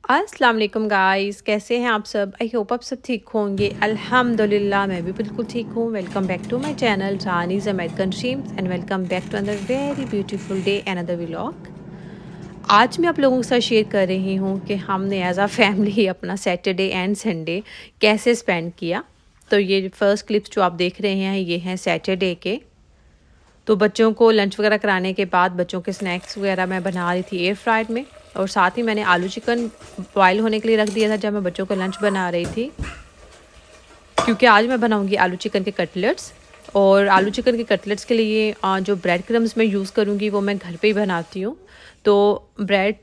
अस्सलाम वालेकुम गाइस, कैसे हैं आप सब। आई होप आप सब ठीक होंगे। अल्हम्दुलिल्लाह मैं भी बिल्कुल ठीक हूँ। Welcome back to my channel Rani's American dreams and welcome back to another very beautiful day and another vlog. आज मैं आप लोगों के साथ शेयर कर रही हूँ कि हमने एज अ फैमिली अपना सैटरडे एंड संडे कैसे स्पेंड किया। तो ये फर्स्ट क्लिप्स जो आप देख रहे हैं ये हैं सैटरडे के। तो बच्चों को लंच वगैरह कराने के बाद बच्चों के स्नैक्स वगैरह मैं बना रही थी एयर फ्रायर में, और साथ ही मैंने आलू चिकन बॉयल होने के लिए रख दिया था जब मैं बच्चों का लंच बना रही थी, क्योंकि आज मैं बनाऊंगी आलू चिकन के कटलेट्स। और आलू चिकन के कटलेट्स के लिए जो ब्रेड क्रम्स मैं यूज़ करूँगी वो मैं घर पे ही बनाती हूँ। तो ब्रेड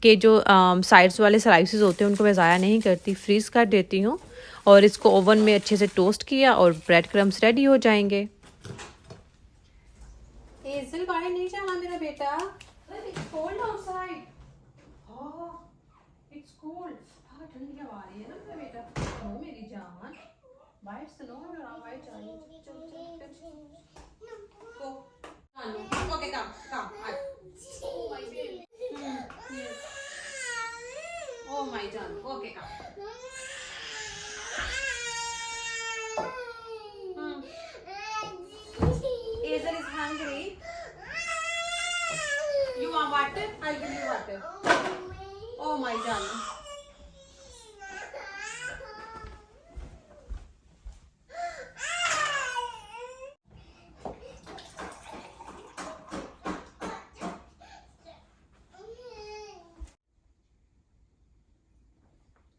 के जो साइड्स वाले स्लाइसेस होते हैं उनको मैं ज़ाया नहीं करती, फ्रीज़ कर देती हूँ और इसको ओवन में अच्छे से टोस्ट किया और ब्रेड क्रम्स रेडी हो जाएंगे। हेज़ल बाहर नहीं जाना मेरा बेटा। It's cold outside. Oh it's cold. हाँ ठंडी हवा आ रही है ना मेरा बेटा। ओ मेरी जान बाहर स्नो है और बाहर जा रही है। चल चल चल go. Okay come come oh my baby. Oh my जान okay come. Hazel is hungry. You want water? I'll give you water. Oh my darling.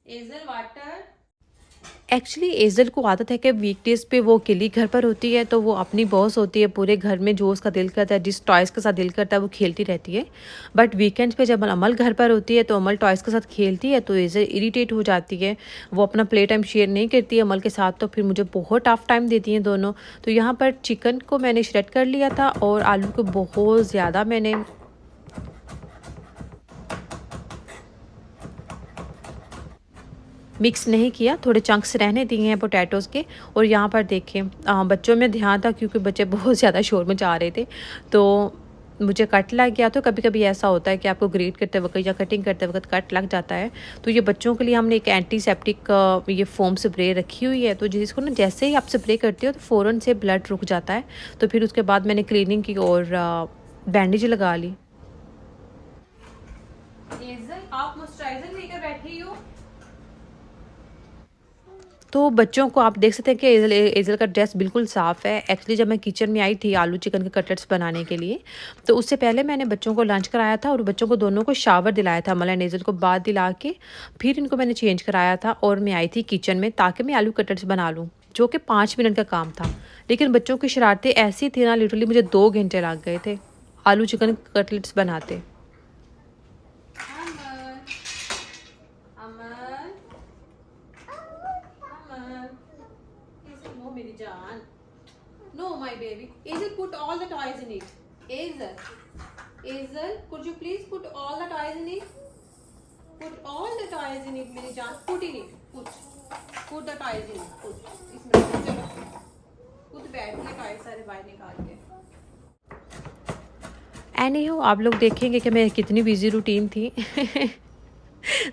Hazel water. Actually Hazel को आदत है कि वीकडेज़ पे वो अकेली घर पर होती है, तो वो अपनी बॉस होती है। पूरे घर में जो उसका दिल करता है, जिस टॉयज़ के साथ दिल करता है वो खेलती रहती है। बट वीकेंड्स पे जब अमल घर पर होती है तो अमल टॉयज़ के साथ खेलती है, तो एज़ल इरिटेट हो जाती है। वो अपना प्ले टाइम शेयर नहीं करती है अमल के साथ, तो फिर मुझे बहुत टफ टाइम देती हैं दोनों। तो यहाँ पर चिकन को मैंने श्रेड कर लिया था और आलू को बहुत ज़्यादा मैंने मिक्स नहीं किया, थोड़े चंक्स रहने दिए हैं पोटैटोज़ के। और यहाँ पर देखें बच्चों में ध्यान था क्योंकि बच्चे बहुत ज़्यादा शोर मचा रहे थे, तो मुझे कट लग गया। तो कभी कभी ऐसा होता है कि आपको ग्रेट करते वक्त या कटिंग करते वक्त कट लग जाता है। तो ये बच्चों के लिए हमने एक एंटीसेप्टिक ये फोम स्प्रे रखी हुई है, तो जिसको ना जैसे ही आप स्प्रे करते हो तो फ़ौरन से ब्लड रुक जाता है। तो फिर उसके बाद मैंने क्लीनिंग की और बैंडेज लगा ली। आप मॉइस्चराइजर लेकर बैठी हो। तो बच्चों को आप देख सकते हैं कि एज़ल का ड्रेस बिल्कुल साफ़ है। एक्चुअली जब मैं किचन में आई थी आलू चिकन के कटलेट्स बनाने के लिए, तो उससे पहले मैंने बच्चों को लंच कराया था और बच्चों को दोनों को शावर दिलाया था, मलय एज़ल को बाथ दिला के फिर इनको मैंने चेंज कराया था। और मैं आई थी किचन में ताकि मैं आलू कटलेट्स बना लूँ, जो कि 5 मिनट का काम था। लेकिन बच्चों की शरारतें ऐसी थी ना, लिटरली मुझे 2 घंटे लग गए थे आलू चिकन कटलेट्स बनाते। No, मेरी जान. No, my baby. Hazel, put all the toys in it. Hazel. Hazel, could you please put all the toys in it? Put all the toys in it, मेरी जान. Put in it. Put the toys in it. Put. इसमें चलो. Put बैठ के toys सारे बाहर निकाल के. एनी हो, आप लोग देखेंगे कि मैं कितनी बिजी रूटीन थी।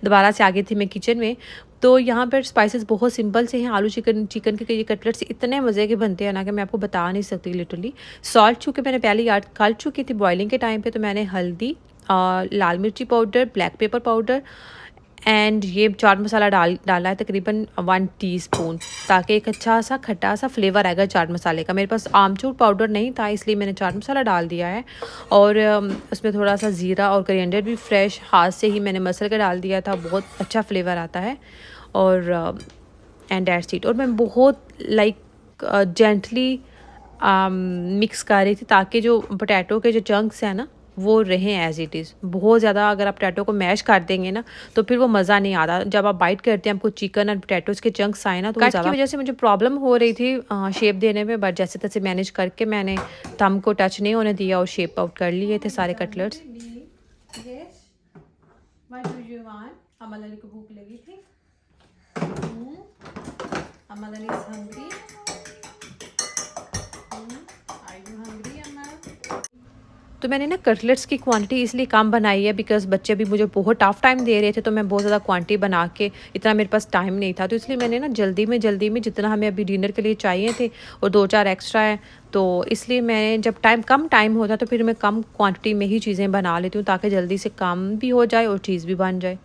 दोबारा से आ गई थी मैं किचन में। तो यहाँ पर स्पाइसेस बहुत सिंपल से हैं। आलू चिकन के ये कटलेट्स इतने मज़े के बनते हैं ना कि मैं आपको बता नहीं सकती लिटरली। सॉल्ट चूँकि मैंने पहले याद कर चुकी थी बॉइलिंग के टाइम पे, तो मैंने हल्दी, लाल मिर्ची powder, black pepper powder and ये चाट मसाला डाला है तकरीबन 1 टीस्पून, ताकि एक अच्छा सा खट्टा सा फ्लेवर आएगा चाट मसाले का। मेरे पास आमचूर पाउडर नहीं था इसलिए मैंने चाट मसाला डाल दिया है। और उसमें थोड़ा सा ज़ीरा और करिएंडर भी फ्रेश हाथ से ही मैंने मसल कर डाल दिया था, बहुत अच्छा फ्लेवर आता है। और एंड दैट्स इट। और मैं बहुत जेंटली मिक्स कर रही थी ताकि जो पोटैटो के जो चंक्स हैं ना वो रहें एज इट इज़। बहुत ज़्यादा अगर आप पोटैटो को मैश कर देंगे ना तो फिर वो मज़ा नहीं आता। जब आप बाइट करते हैं आपको चिकन और पोटैटोज़ के चंक्स आए ना, तो कट की वजह से मुझे प्रॉब्लम हो रही थी शेप देने में, बट जैसे तैसे मैनेज करके मैंने थंब को टच नहीं होने दिया और शेप आउट कर लिए थे सारे कटलेट्स। अमल अली को भूख लगी थी। अमल अली इज हंग्री। तो मैंने ना कटलेट्स की क्वांटिटी इसलिए कम बनाई है बिकॉज़ बच्चे भी मुझे बहुत टफ टाइम दे रहे थे, तो मैं बहुत ज़्यादा क्वांटिटी बना के, इतना मेरे पास टाइम नहीं था, तो इसलिए मैंने ना जल्दी में जितना हमें अभी डिनर के लिए चाहिए थे और 2-4 एक्स्ट्रा हैं, तो इसलिए मैंने जब कम टाइम होता तो फिर मैं कम क्वांटिटी में ही चीज़ें बना लेती हूँ ताकि जल्दी से काम भी हो जाए और चीज़ भी बन जाए।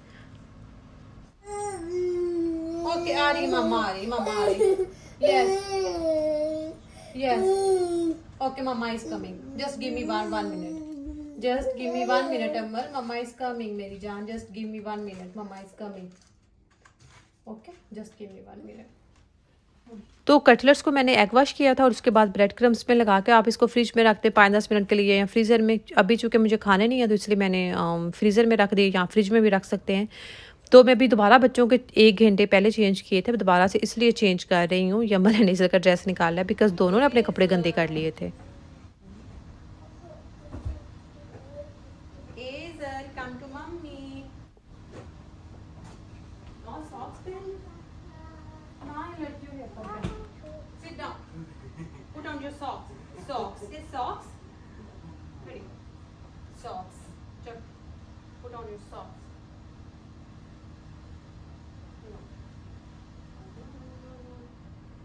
ओके, आ रही मम्मा, आ रही। Yes, yes. Okay, Mama is coming. Just give me one minute. Just give me 1 minute, Amar. Mama is coming, मेरी जान. Just give me 1 minute. Mama is coming. Okay, just give me 1 minute. तो cutlets को मैंने egg wash किया था और उसके बाद ब्रेड क्रम्स में लगा के आप इसको फ्रिज में रखते 5-10 मिनट के लिए या फ्रीज़र में। अभी चूँकि मुझे खाने नहीं है तो इसलिए मैंने फ्रीज़र में रख दिए, या फ्रिज में भी रख सकते हैं। तो मैं अभी दोबारा बच्चों के 1 घंटे पहले चेंज किए थे, दोबारा से इसलिए चेंज कर रही हूँ। यमन ने नेज़ल का ड्रेस निकाला है बिकॉज दोनों ने अपने कपड़े गंदे कर लिए थे। Come to mommy. No socks then? No, I let you here. Okay. Sit down. Put on your socks. Socks. Yes, socks. Ready. Socks. Check. Put on your socks.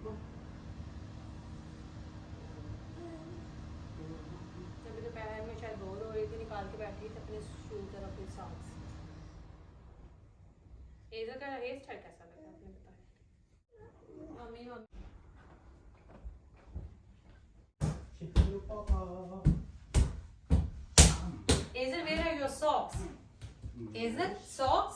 No. जब दोपहर में शायद बोर हो रही थी, निकाल के बैठी थी अपने शूज और अपने सॉक्स। एज़र का हेयर स्टाइल कैसा लगा आपने बताया? मम्मी Ezer, where are your socks? Ezer, socks?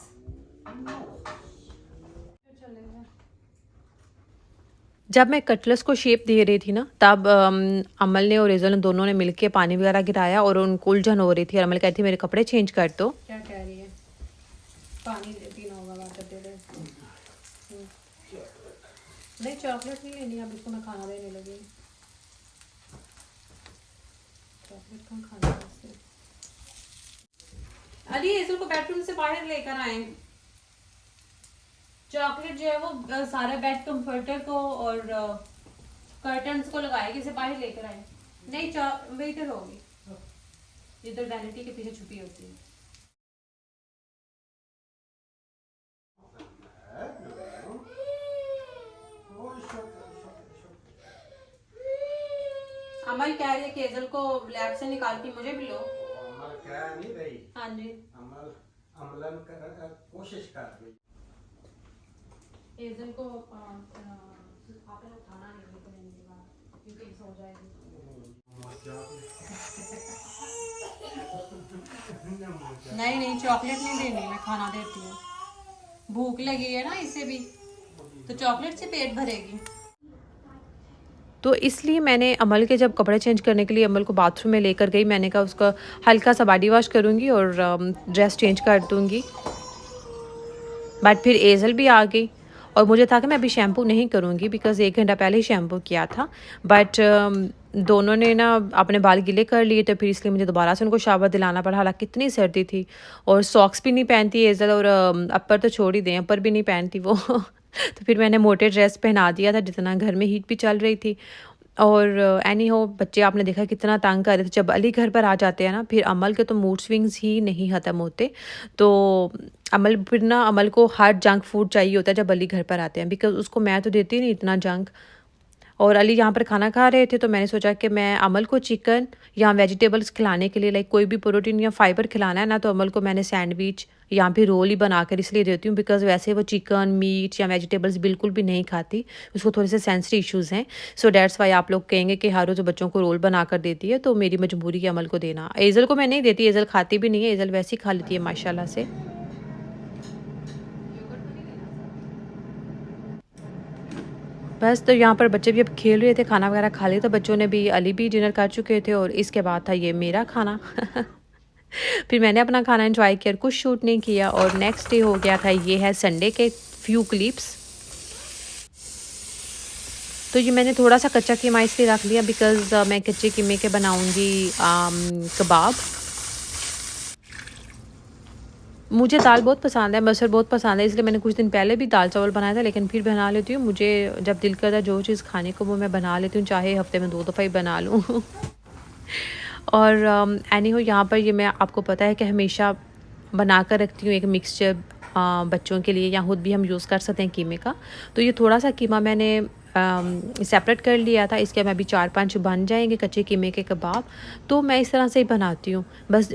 जब मैं कटलेट्स को शेप दे रही थी ना, तब अमल ने और एज़ल ने दोनों ने मिलके पानी वगैरह गिराया और उनको उलझन हो रही थी और अमल कहती थी मेरे कपड़े चेंज कर दो। क्या कह रही है? पानी पीना होगा, वाटर दे दे। नहीं, चॉकलेट नहीं लेनी, अब इसको मैं खाना देने लगी। चॉकलेट कौन खाना है इससे? अली, एज़ल को बेडरूम से बाहर लेकर आए। चॉकलेट जो है वो सारे बेड कंफर्टर को और कर्टन्स को लगाएगी, इसे बाहर लेकर आए। नहीं, वेटर होगी, इधर वैनिटी के पीछे छुपी होती है। अमल कह रही है कि एज़ल को लैब से निकाल के मुझे भी लो। अमल कह नहीं रही। हाँ जी, अमल अमलन कोशिश कर रही। एज़ल को आपने उठाना नहीं है क्योंकि सो जाएगी। नहीं, चॉकलेट नहीं देनी, मैं खाना देती हूँ। भूख लगी है ना इसे भी, तो चॉकलेट से पेट भरेगी। तो इसलिए मैंने अमल के जब कपड़े चेंज करने के लिए अमल को बाथरूम में लेकर गई, मैंने कहा उसका हल्का सा बॉडी वॉश करूँगी और ड्रेस चेंज कर दूँगी। बट फिर एज़ल भी आ गई और मुझे था कि मैं अभी शैम्पू नहीं करूँगी बिकॉज़ 1 घंटा पहले ही शैम्पू किया था। बट दोनों ने ना अपने बाल गीले कर लिए, तो फिर इसलिए मुझे दोबारा से उनको शावर दिलाना पड़ा। हालाँकि कितनी सर्दी थी और सॉक्स भी नहीं पहनती एज़ल, और अपर तो छोड़ ही दें, अपर भी नहीं पहनती वो। तो फिर मैंने मोटे ड्रेस पहना दिया था, जितना घर में हीट भी चल रही थी। और एनी हो, बच्चे आपने देखा कितना तंग कर रहे थे। जब अली घर पर आ जाते हैं ना, फिर अमल के तो मूड स्विंग्स ही नहीं ख़त्म होते। तो अमल को हर जंक फूड चाहिए होता है जब अली घर पर आते हैं, बिकॉज़ उसको मैं तो देती नहीं इतना जंक। और अली यहाँ पर खाना खा रहे थे, तो मैंने सोचा कि मैं अमल को चिकन या वेजिटेबल्स खिलाने के लिए, लाइक कोई भी प्रोटीन या फाइबर खिलाना है ना, तो अमल को मैंने सैंडविच या फिर रोल ही बनाकर इसलिए देती हूँ बिकॉज़ वैसे वो चिकन, मीट या वेजिटेबल्स बिल्कुल भी नहीं खाती, उसको थोड़े से सेंसिटिव इश्यूज़ हैं। सो दैट्स वाई आप लोग कहेंगे कि हर रोज़ बच्चों को रोल बना कर देती है, तो मेरी मजबूरी है अमल को देना। एज़ल को मैं नहीं देती, एज़ल खाती भी नहीं है, एज़ल वैसे ही खा लेती है माशाल्लाह से। बस, तो यहाँ पर बच्चे भी अब खेल रहे थे, खाना वगैरह खा लिए, तो बच्चों ने भी, अली भी डिनर कर चुके थे और इसके बाद था ये मेरा खाना। फिर मैंने अपना खाना एंजॉय किया, कुछ शूट नहीं किया। और नेक्स्ट डे हो गया था, ये है संडे के फ्यू क्लिप्स। तो ये मैंने थोड़ा सा कच्चा कीमा इसलिए रख लिया बिकॉज़ मैं कच्चे कीमे के बनाऊँगी कबाब। मुझे दाल बहुत पसंद है, मसर बहुत पसंद है, इसलिए मैंने कुछ दिन पहले भी दाल चावल बनाया था, लेकिन फिर बना लेती हूँ। मुझे जब दिल करता है जो चीज़ खाने को वो मैं बना लेती हूँ, चाहे हफ्ते में 2 दफ़ा ही बना लूँ। और एनी हो यहाँ पर ये मैं आपको पता है कि हमेशा बना कर रखती हूँ एक मिक्सचर बच्चों के लिए, या खुद भी हम यूज़ कर सकते हैं कीमे का। तो ये थोड़ा सा कीमा मैंने सेपरेट कर लिया था, इसके मैं अभी 4-5 बन जाएंगे कच्चे कीमे के कबाब। तो मैं इस तरह से ही बनाती हूँ, बस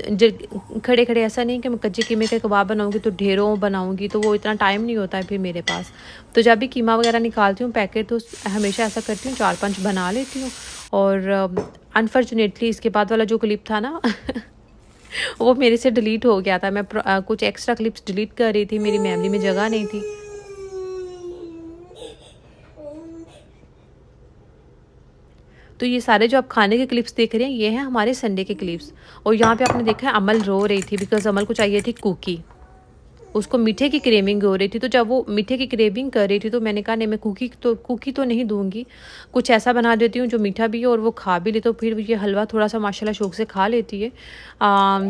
खड़े खड़े, ऐसा नहीं कि मैं कच्चे कीमे के कबाब बनाऊँगी तो ढेरों बनाऊँगी, तो वो इतना टाइम नहीं होता है फिर मेरे पास। तो जब भी कीमा वगैरह निकालती हूँ पैकेट, तो हमेशा ऐसा करती हूँ 4-5 बना लेती हूँ। और अनफॉर्चुनेटली इसके बाद वाला जो क्लिप था ना वो मेरे से डिलीट हो गया था। मैं कुछ एक्स्ट्रा क्लिप्स डिलीट कर रही थी, मेरी मेमोरी में जगह नहीं थी। तो ये सारे जो आप खाने के क्लिप्स देख रहे हैं, ये हैं हमारे संडे के क्लिप्स। और यहाँ पे आपने देखा है अमल रो रही थी, बिकॉज अमल को चाहिए थी कुकी, उसको मीठे की क्रेविंग हो रही थी। तो जब वो मीठे की क्रेविंग कर रही थी तो मैंने कहा नहीं, मैं कुकी तो नहीं दूंगी, कुछ ऐसा बना देती हूँ जो मीठा भी हो और वो खा भी ले। तो फिर ये हलवा थोड़ा सा माशाल्लाह शौक से खा लेती है।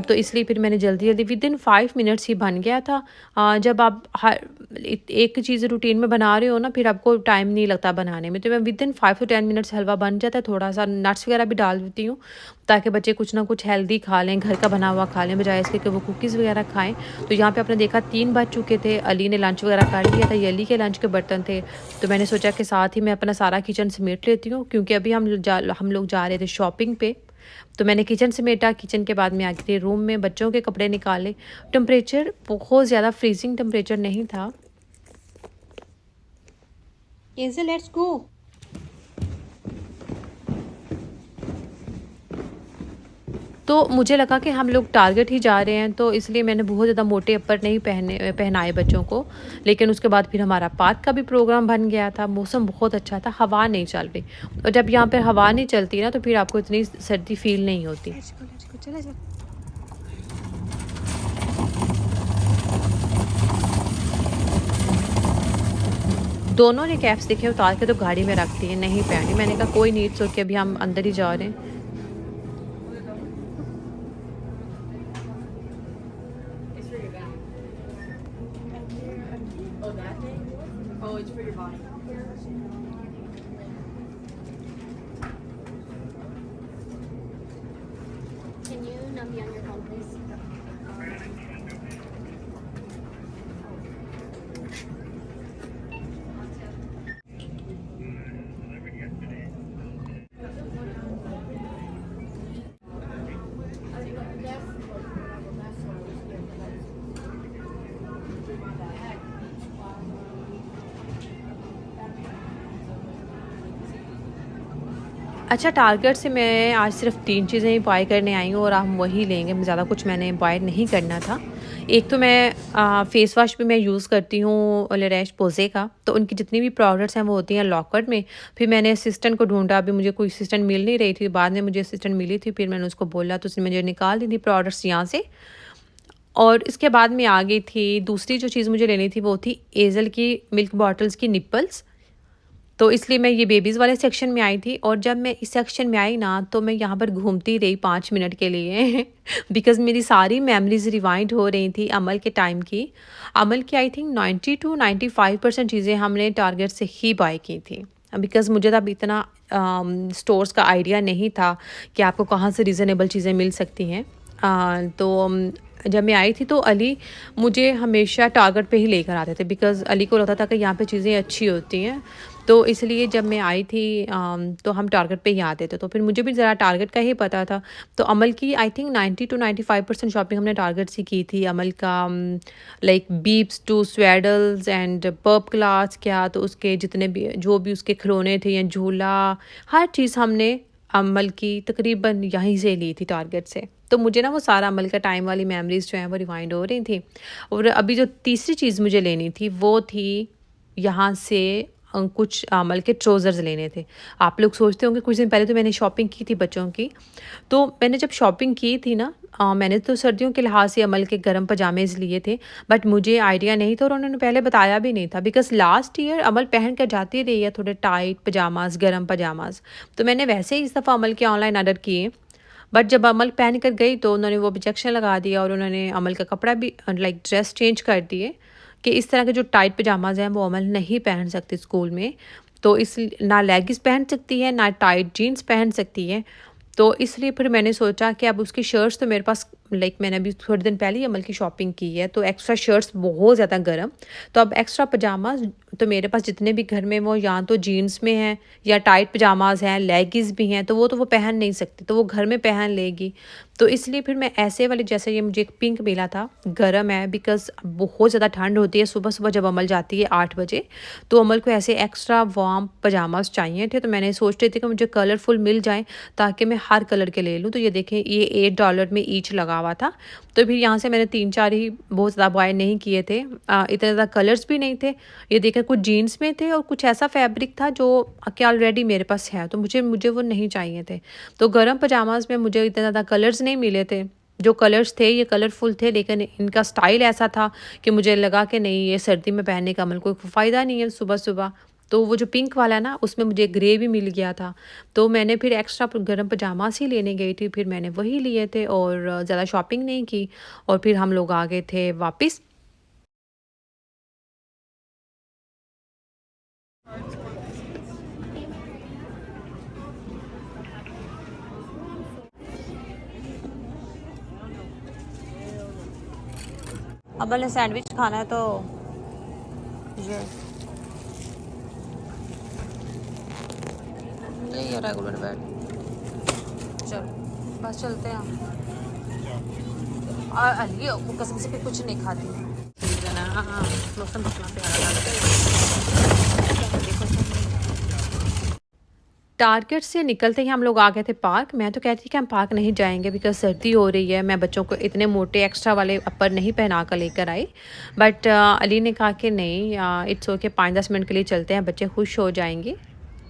तो इसलिए फिर मैंने जल्दी जल्दी विदिन 5 मिनट्स ही बन गया था। जब आप हर एक चीज़ रूटीन में बना रहे हो ना, फिर आपको टाइम नहीं लगता बनाने में। तो मैं विदिन 5 to 10 मिनट्स हलवा बन जाता है। थोड़ा सा नट्स वगैरह भी डाल देती हूँ ताकि बच्चे कुछ ना कुछ हेल्दी खा लें, घर का बना हुआ खा लें, बजाय इसके कि वो कुकीज़ वगैरह खाएं। तो यहाँ पे आपने देखा 3 बज चुके थे, अली ने लंच वगैरह कर लिया था, ये अली के लंच के बर्तन थे। तो मैंने सोचा कि साथ ही मैं अपना सारा किचन समेट लेती हूँ, क्योंकि अभी हम लोग जा रहे थे शॉपिंग पे। तो मैंने किचन समेटा, किचन के बाद में आ गई थी रूम में, बच्चों के कपड़े निकाले। टेम्परेचर बहुत ज़्यादा फ्रीजिंग टेम्परेचर नहीं था। Let's go. तो मुझे लगा कि हम लोग टारगेट ही जा रहे हैं, तो इसलिए मैंने बहुत ज़्यादा मोटे अपर नहीं पहनाए बच्चों को। लेकिन उसके बाद फिर हमारा पार्क का भी प्रोग्राम बन गया था। मौसम बहुत अच्छा था, हवा नहीं चल रही। और जब यहाँ पर हवा नहीं चलती ना, तो फिर आपको इतनी सर्दी फील नहीं होती। दोनों ने कैप्स देखे, उतार के तो गाड़ी में रख दिए, नहीं पहनी। मैंने कहा कोई नीड्स हो के अभी हम अंदर ही जा रहे हैं। Can you not be on your phone, please? अच्छा, टारगेट से मैं आज सिर्फ 3 चीज़ें ही बाय करने आई हूँ और हम वही लेंगे, ज़्यादा कुछ मैंने बाय नहीं करना था। एक तो मैं फ़ेस वॉश भी मैं यूज़ करती हूँ लैश पोज़े का, तो उनकी जितनी भी प्रोडक्ट्स हैं वो होती हैं लॉकर में। फिर मैंने असिस्टेंट को ढूँढा, अभी मुझे कोई असिस्टेंट मिल नहीं रही थी, बाद में मुझे असिस्टेंट मिली थी, फिर मैंने उसको बोला तो उसने मुझे निकाल दी थी प्रोडक्ट्स यहाँ से। और इसके बाद में आ गई थी दूसरी जो चीज़ मुझे लेनी थी, वो थी एज़ल की मिल्क बॉटल्स की निप्पल्स। तो इसलिए मैं ये बेबीज़ वाले सेक्शन में आई थी। और जब मैं इस सेक्शन में आई ना, तो मैं यहाँ पर घूमती रही 5 मिनट के लिए बिकॉज़ मेरी सारी मेमोरीज़ रिवाइंड हो रही थी अमल के टाइम की। अमल की आई थिंक 90 to 95% चीज़ें हमने टारगेट से ही बाय की थी, बिकॉज़ मुझे तब इतना स्टोर्स का आइडिया नहीं था कि आपको कहाँ से रीज़नेबल चीज़ें मिल सकती हैं। जब मैं आई थी तो अली मुझे हमेशा टारगेट पे ही लेकर आते थे, बिकॉज़ अली को लगता था कि यहाँ पे चीज़ें अच्छी होती हैं। तो इसलिए जब मैं आई थी तो हम टारगेट पे ही आते थे, तो फिर मुझे भी ज़रा टारगेट का ही पता था। तो अमल की आई थिंक 90 to 95% शॉपिंग हमने टारगेट से की थी। अमल का like bibs to swaddles and burp cloths क्या, तो उसके जितने भी जो भी उसके खिलौने थे या झूला, हर चीज़ हमने अमल की तकरीबन यहीं से ली थी टारगेट से। तो मुझे ना वो सारा अमल का टाइम वाली मेमोरीज़ जो हैं वो रिवाइंड हो रही थी। और अभी जो तीसरी चीज़ मुझे लेनी थी वो थी यहाँ से कुछ अमल के ट्राउज़र्स लेने थे। आप लोग सोचते होंगे कुछ दिन पहले तो मैंने शॉपिंग की थी बच्चों की। तो मैंने जब शॉपिंग की थी ना, मैंने तो सर्दियों के लिहाज से अमल के गर्म पजामेज़ लिए थे, बट मुझे आइडिया नहीं था और उन्होंने पहले बताया भी नहीं था, बिकॉज़ लास्ट ईयर अमल पहन कर जाती रही है थोड़े टाइट पजामाज़, गर्म पजामाज़। तो मैंने वैसे ही इस दफ़ा अमल के ऑनलाइन ऑर्डर किए, बट जब अमल पहन कर गई तो उन्होंने वो ऑब्जेक्शन लगा दिया और उन्होंने अमल का कपड़ा भी लाइक ड्रेस चेंज कर दिए कि इस तरह के जो टाइट पजामाज़ हैं वो अमल नहीं पहन सकती स्कूल में। तो इस ना लेगिंग्स पहन सकती है, ना टाइट जीन्स पहन सकती है। तो इसलिए फिर मैंने सोचा कि अब उसकी शर्ट्स तो मेरे पास लाइक मैंने अभी थोड़े दिन पहले ही अमल की शॉपिंग की है, तो एक्स्ट्रा शर्ट्स बहुत ज़्यादा गर्म, तो अब एक्स्ट्रा पजामाज तो मेरे पास जितने भी घर में वो या तो जीन्स में हैं या टाइट पजामाज हैं, लेगिस भी हैं, तो वो पहन नहीं सकती, तो वो घर में पहन लेगी। तो इसलिए फिर मैं ऐसे वाले, जैसे ये मुझे एक पिंक मिला था, गर्म है बिकॉज़ बहुत ज़्यादा ठंड होती है सुबह सुबह जब अमल जाती है 8 बजे, तो अमल को ऐसे एक्स्ट्रा वार्म पजामाज चाहिए थे। तो मैंने सोच रही थी कि मुझे कलरफुल मिल जाएँ ताकि मैं हर कलर के ले लूँ। तो ये देखें, ये $8 में ईच लगा हुआ था। तो फिर यहाँ से मैंने 3-4 ही, बहुत ज़्यादा बाय नहीं किए थे। इतने ज़्यादा कलर्स भी नहीं थे। ये देखें, कुछ जीन्स में थे और कुछ ऐसा फैब्रिक था जो कि ऑलरेडी मेरे पास है, तो मुझे वो नहीं चाहिए थे। तो गर्म पजामाज में मुझे इतने ज़्यादा कलर्स नहीं मिले थे। जो कलर्स थे ये कलरफुल थे, लेकिन इनका स्टाइल ऐसा था कि मुझे लगा कि नहीं, ये सर्दी में पहनने का अमल कोई फ़ायदा नहीं है सुबह सुबह। तो वो जो पिंक वाला ना, उसमें मुझे ग्रे भी मिल गया था, तो मैंने फिर एक्स्ट्रा गर्म पजामास ही लेने गई थी, फिर मैंने वही लिए थे और ज़्यादा शॉपिंग नहीं की। और फिर हम लोग आ गए थे वापस। अमल ने सैंडविच खाना है, तो ये रेगुलर बेड। चलो बस चलते हैं हम। और अली वो कसम से भी कुछ नहीं खाती है। हाँ, मौसम कितना प्यारा लग रहा है। टारगेट से निकलते ही हम लोग आ गए थे पार्क। मैं तो कहती थी कि हम पार्क नहीं जाएंगे बिकॉज सर्दी हो रही है, मैं बच्चों को इतने मोटे एक्स्ट्रा वाले अपर नहीं पहना कर लेकर आई। बट अली ने कहा कि नहीं, इट्स ओके, 5-10 मिनट के लिए चलते हैं, बच्चे खुश हो जाएंगे।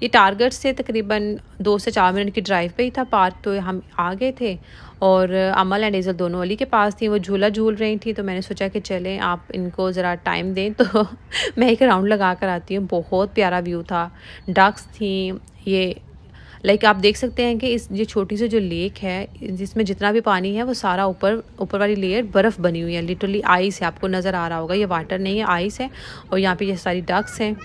ये टारगेट से तकरीबन 2 से 4 मिनट की ड्राइव पे ही था पार्क, तो हम आ गए थे। और अमल एंड एजल दोनों अली के पास थी, वो झूला झूल रही थी, तो मैंने सोचा कि चलें आप इनको ज़रा टाइम दें, तो मैं एक राउंड लगा कर आती हूँ। बहुत प्यारा व्यू था, डक्स थी, ये लाइक आप देख सकते हैं कि इस ये छोटी सी जो लेक है, जिसमें जितना भी पानी है वो सारा ऊपर वाली लेयर बर्फ़ बनी हुई है, लिटरली आइस है। आपको नज़र आ रहा होगा, ये वाटर नहीं है, आइस है। और यहाँ पे ये सारी डक्स हैं।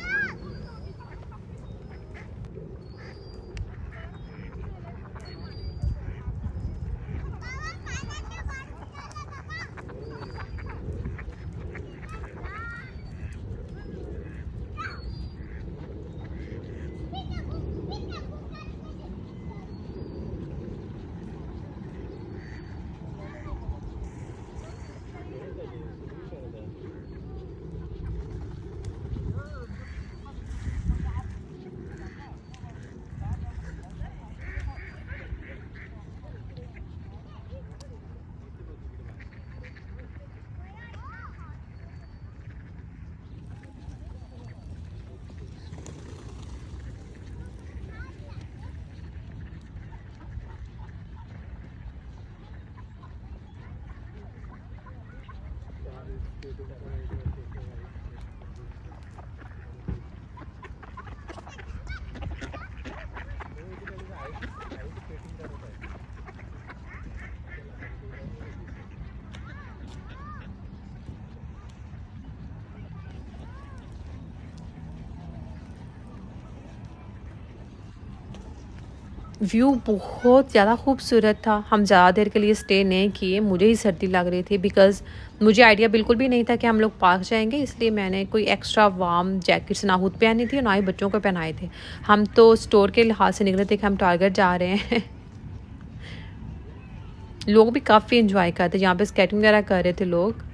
व्यू बहुत ज़्यादा खूबसूरत था। हम ज़्यादा देर के लिए स्टे नहीं किए, मुझे ही सर्दी लग रही थी बिकॉज़ मुझे आइडिया बिल्कुल भी नहीं था कि हम लोग पार्क जाएंगे, इसलिए मैंने कोई एक्स्ट्रा वार्म जैकेट्स ना खुद पहनी थी और ना ही बच्चों को पहनाए थे। हम तो स्टोर के लिहाज से निकले थे कि हम टारगेट जा रहे हैं। लोग भी काफ़ी इंजॉय करते, यहाँ पे स्केटिंग वगैरह कर रहे थे लोग।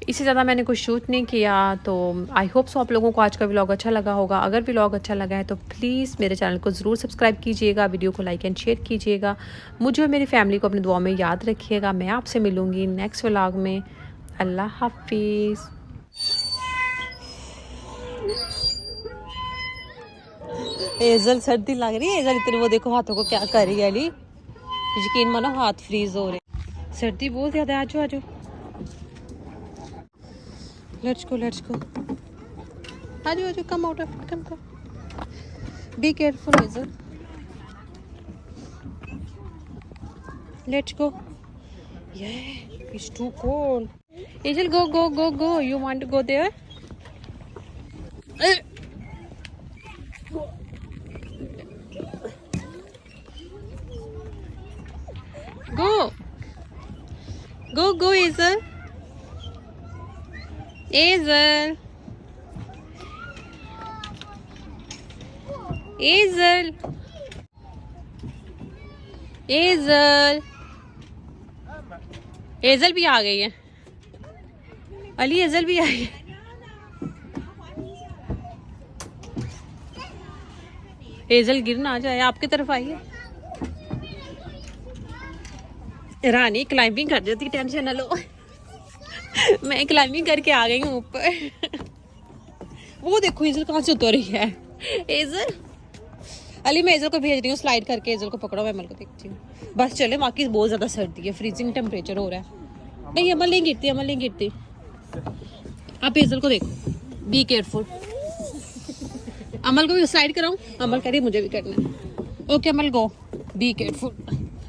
इससे ज़्यादा मैंने कुछ शूट नहीं किया। तो आई होप सो आप लोगों को आज का व्लॉग अच्छा लगा होगा। अगर व्लॉग अच्छा लगा है तो प्लीज़ मेरे चैनल को ज़रूर सब्सक्राइब कीजिएगा, वीडियो को लाइक एंड शेयर कीजिएगा, मुझे और मेरी फैमिली को अपनी दुआ में याद रखिएगा। मैं आपसे मिलूँगी नेक्स्ट व्लॉग में। अल्लाह हाफिज़। एजल सर्दी लग रही है, एजल इतने वो देखो हाथों को क्या कर रही है अली, यकीन मानो हाथ फ्रीज हो रहे, सर्दी बहुत ज़्यादा है। आजो आजो, लेट्स गो आजो आजो, come out of, come be careful एजल। Let's go. Yeah, it's too cold. Angel, go. You want to go there? Go, Hazel. Hazel. Hazel भी आ गई है अली, हेजल भी आई है। हेजल गिर ना जाए, आपकी तरफ आई है। रानी क्लाइंबिंग कर जाती, टेंशन ना लो। मैं क्लाइंबिंग करके आ गई हूँ ऊपर। वो देखो हेजल कहाँ से उतर रही है। हेजल, अली मैं हेजल को भेज रही हूँ स्लाइड करके। हेजल को पकड़ो, मैं अमल को देखती हूँ। बस चले, बाकी बहुत ज्यादा सर्दी है, फ्रीजिंग टेम्परेचर हो रहा है। नहीं अमल नहीं गिरती। आप हेजल को देखो, बी केयरफुल। अमल को भी स्लाइड कराऊं? अमल कह रही मुझे भी करना है। Okay Amal go, be careful.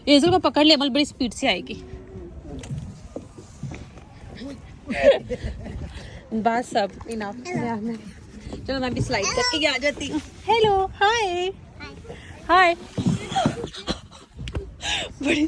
Hazel को पकड़ ले, अमल बड़ी स्पीड से आएगी। बस अब इनफ। चलो मैं भी स्लाइड करके आ जाती हूँ। हेलो, हाय। बड़ी